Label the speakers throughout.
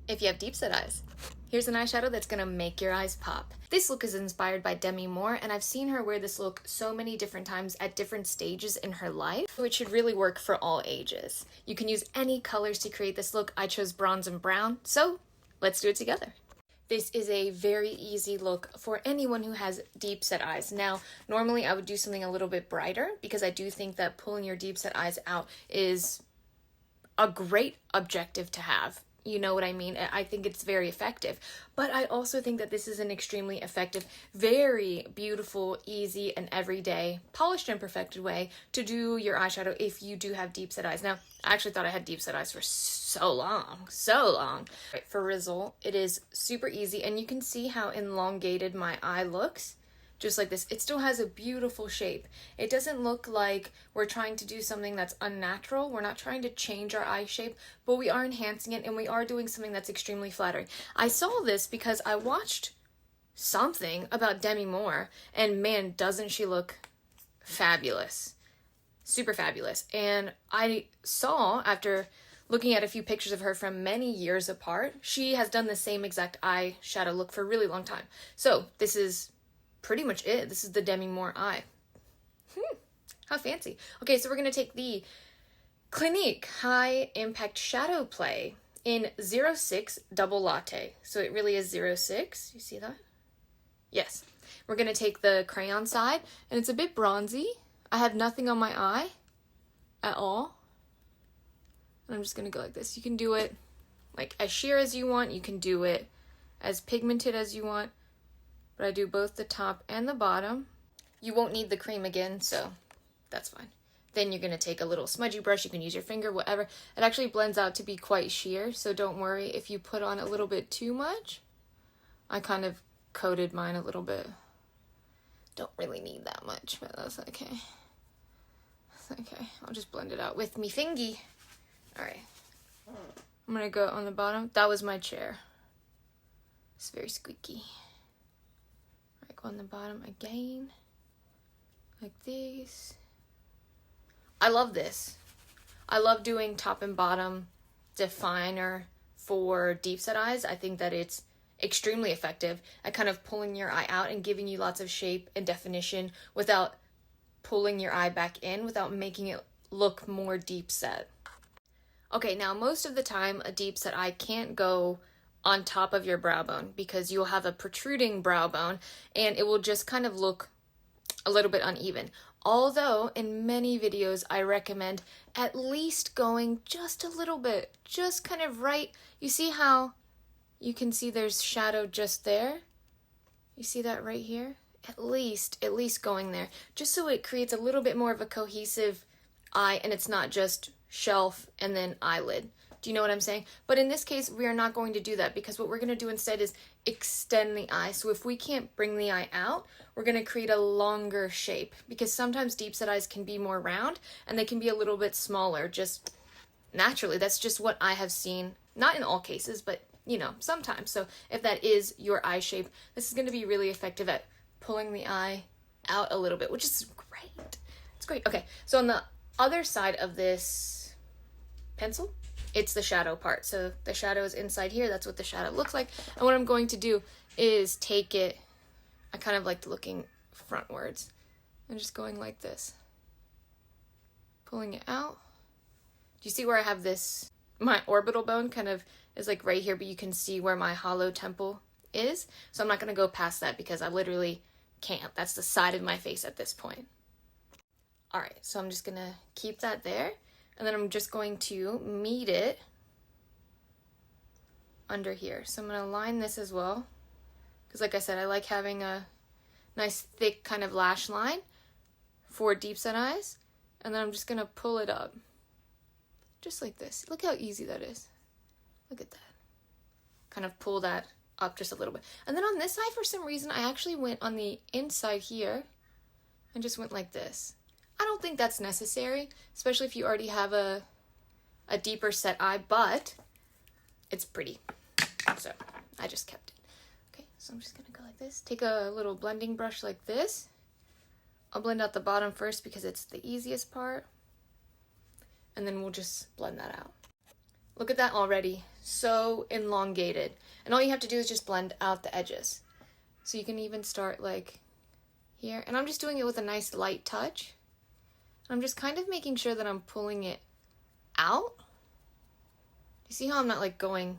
Speaker 1: if you have deep set eyes. Here's an eyeshadow that's gonna make your eyes pop. This look is inspired by Demi Moore, and I've seen her wear this look so many different times at different stages in her life, so it should really work for all ages. You can use any colors to create this look. I chose bronze and brown, so let's do it together. This is a very easy look for anyone who has deep set eyes. Now, normally I would do something a little bit brighter because I do think that pulling your deep set eyes out is a great objective to have. You know what I mean? I think it's very effective. But I also think that this is an extremely effective, very beautiful, easy, and everyday, polished and perfected way to do your eyeshadow if you do have deep set eyes. Now, I actually thought I had deep set eyes for so long. For result, it is super easy, and you can see how elongated my eye looks. Just like this. It still has a beautiful shape. It doesn't look like we're trying to do something that's unnatural. We're not trying to change our eye shape, but we are enhancing it, and we are doing something that's extremely flattering. I saw this because I watched something about Demi Moore, and man, doesn't she look fabulous. Super fabulous. And I saw, after looking at a few pictures of her from many years apart, she has done the same exact eyeshadow look for a really long time. So this is pretty much it. This is the Demi Moore eye. How fancy. Okay, so we're going to take the Clinique High Impact Shadow Play in 06 Double Latte. So it really is 06. You see that? Yes. We're going to take the crayon side, and it's a bit bronzy. I have nothing on my eye at all. And I'm just going to go like this. You can do it like as sheer as you want. You can do it as pigmented as you want. But I do both the top and the bottom. You won't need the cream again, so that's fine. Then you're going to take a little smudgy brush. You can use your finger, whatever. It actually blends out to be quite sheer, so don't worry if you put on a little bit too much. I kind of coated mine a little bit. Don't really need that much, but that's okay. That's okay. I'll just blend it out with me fingy. All right. I'm going to go on the bottom. That was my chair. It's very squeaky. Go on the bottom again, like this. I love this. I love doing top and bottom definer for deep set eyes. I think that it's extremely effective at kind of pulling your eye out and giving you lots of shape and definition without pulling your eye back in, without making it look more deep set. Okay, now most of the time a deep set eye can't go on top of your brow bone because you'll have a protruding brow bone and it will just kind of look a little bit uneven. Although in many videos I recommend at least going just a little bit, just kind of right. You see how you can see there's shadow just there? You see that right here? At least going there, just so it creates a little bit more of a cohesive eye and it's not just shelf and then eyelid. Do you know what I'm saying? But in this case, we are not going to do that because what we're going to do instead is extend the eye. So if we can't bring the eye out, we're going to create a longer shape because sometimes deep set eyes can be more round and they can be a little bit smaller just naturally. That's just what I have seen. Not in all cases, but you know, sometimes. So if that is your eye shape, this is going to be really effective at pulling the eye out a little bit, which is great. It's great. Okay, so on the other side of this pencil, it's the shadow part. So the shadow is inside here. That's what the shadow looks like. And what I'm going to do is take it, I kind of like looking frontwards and just going like this. Pulling it out. Do you see where I have this, my orbital bone kind of is like right here, but you can see where my hollow temple is. So I'm not going to go past that because I literally can't. That's the side of my face at this point. All right, so I'm just going to keep that there. And then I'm just going to meet it under here. So I'm going to line this as well. Because like I said, I like having a nice thick kind of lash line for deep set eyes. And then I'm just going to pull it up. Just like this. Look how easy that is. Look at that. Kind of pull that up just a little bit. And then on this side, for some reason, I actually went on the inside here and just went like this. I don't think that's necessary, especially if you already have a deeper set eye, but it's pretty. So I just kept it. Okay, so I'm just going to go like this. Take a little blending brush like this. I'll blend out the bottom first because it's the easiest part. And then we'll just blend that out. Look at that already. So elongated. And all you have to do is just blend out the edges. So you can even start like here. And I'm just doing it with a nice light touch. I'm just kind of making sure that I'm pulling it out. You see how I'm not like going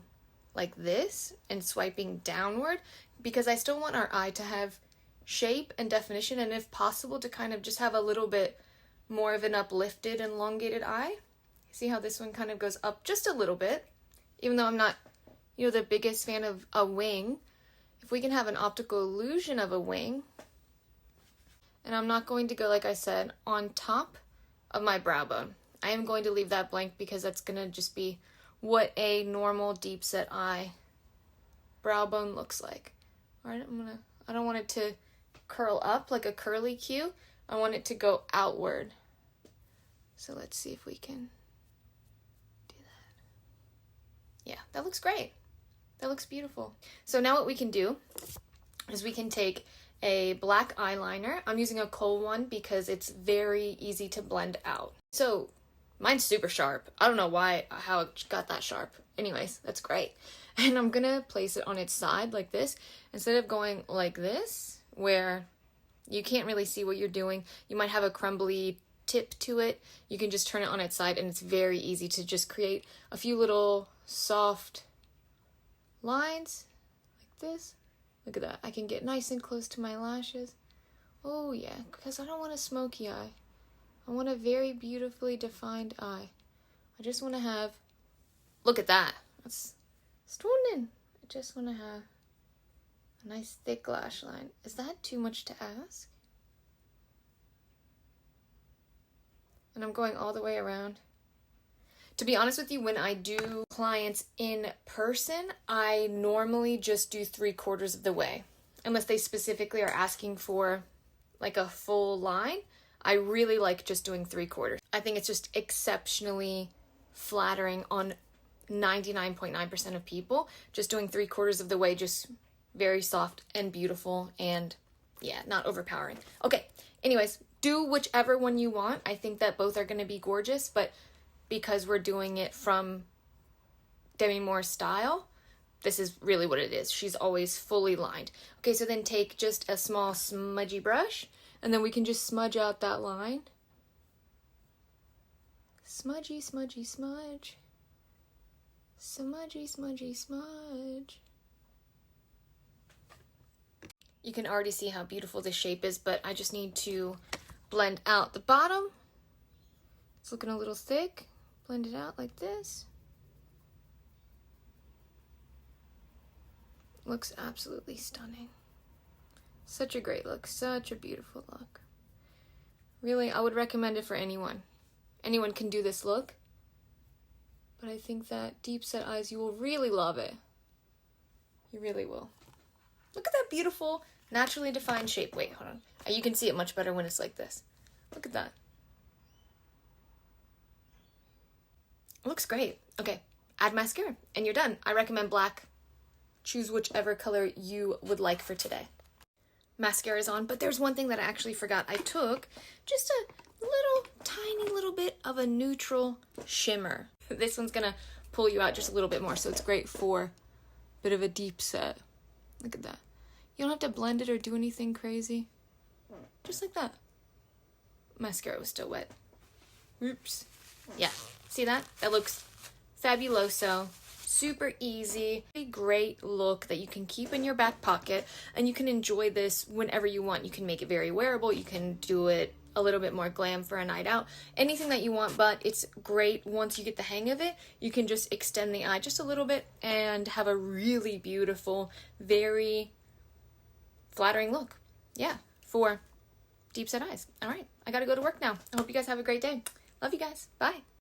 Speaker 1: like this and swiping downward? Because I still want our eye to have shape and definition, and if possible to kind of just have a little bit more of an uplifted, elongated eye. See how this one kind of goes up just a little bit, even though I'm not, you know, the biggest fan of a wing. If we can have an optical illusion of a wing, and I'm not going to go, like I said, on top of my brow bone. I am going to leave that blank because that's going to just be what a normal deep set eye brow bone looks like. All right, I don't want it to curl up like a curly Q. I want it to go outward. So let's see if we can do that. Yeah, that looks great. That looks beautiful. So now what we can do is we can take a black eyeliner. I'm using a Kohl one because it's very easy to blend out. So mine's super sharp. I don't know how it got that sharp. Anyways, that's great. And I'm gonna place it on its side like this. Instead of going like this, where you can't really see what you're doing, you might have a crumbly tip to it. You can just turn it on its side, and it's very easy to just create a few little soft lines like this. Look at that. I can get nice and close to my lashes. Oh yeah, because I don't want a smoky eye. I want a very beautifully defined eye. I just want to have, look at that. That's stunning. I just want to have a nice thick lash line. Is that too much to ask? And I'm going all the way around. To be honest with you, when I do clients in person, I normally just do 3/4 of the way. Unless they specifically are asking for like a full line, I really like just doing 3/4. I think it's just exceptionally flattering on 99.9% of people. Just doing 3/4 of the way, just very soft and beautiful and yeah, not overpowering. Okay, anyways, do whichever one you want. I think that both are going to be gorgeous, but because we're doing it from Demi Moore's style, this is really what it is. She's always fully lined. Okay, so then take just a small smudgy brush, and then we can just smudge out that line. Smudgy, smudgy, smudge. Smudgy, smudgy, smudge. You can already see how beautiful this shape is, but I just need to blend out the bottom. It's looking a little thick. Blend it out like this. Looks absolutely stunning. Such a great look, such a beautiful look. Really, I would recommend it for anyone. Anyone can do this look. But I think that deep set eyes, you will really love it. You really will. Look at that beautiful, naturally defined shape. Wait, hold on. You can see it much better when it's like this. Look at that. It looks great. Okay, add mascara and you're done. I recommend black. Choose whichever color you would like for today. Mascara is on, but there's one thing that I actually forgot. I took just a little tiny little bit of a neutral shimmer. This one's gonna pull you out just a little bit more, so it's great for a bit of a deep set. Look at that. You don't have to blend it or do anything crazy. Just like that. Mascara was still wet. Oops. Yeah, see that? That looks fabuloso. Super easy. A great look that you can keep in your back pocket, and you can enjoy this whenever you want. You can make it very wearable. You can do it a little bit more glam for a night out. Anything that you want, but it's great once you get the hang of it. You can just extend the eye just a little bit and have a really beautiful, very flattering look. Yeah, for deep set eyes. All right, I gotta go to work now. I hope you guys have a great day. Love you guys. Bye.